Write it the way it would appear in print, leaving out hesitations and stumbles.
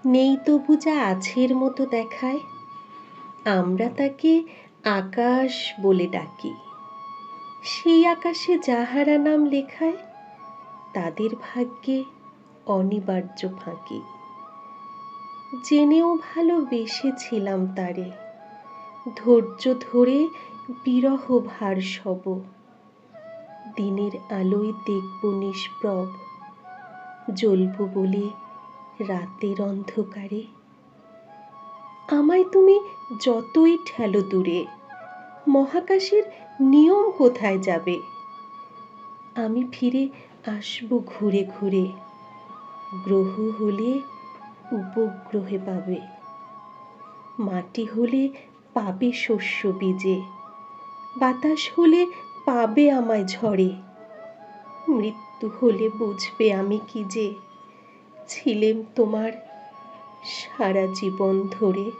নেই তবু যা আছের মতো দেখায়, আমরা তাকে আকাশ বলে ডাকি। সেই আকাশে যাহারা নাম লেখায়, তাদের ভাগ্যে অনিবার্য ফাঁকি। জেনেও ভালোবেসেছিলাম তারে, ধৈর্য ধরে বিরহ ভার সব। দিনের আলোয় দেখব নিষ্প্রভ, জ্বলব বলে রাতের অন্ধকারে। আমায় তুমি যতই ঠেলো দূরে, মহাকাশের নিয়ম কোথায় যাবে? আমি ফিরে আসবো ঘুরে ঘুরে, গ্রহ হলে উপগ্রহে পাবে। মাটি হলে পাবে শস্য বীজে, বাতাস হলে পাবে আমায় ঝড়ে। মৃত্যু হলে বুঝবে আমি কি যে ছিলেম তোমার সারা জীবন ধরে।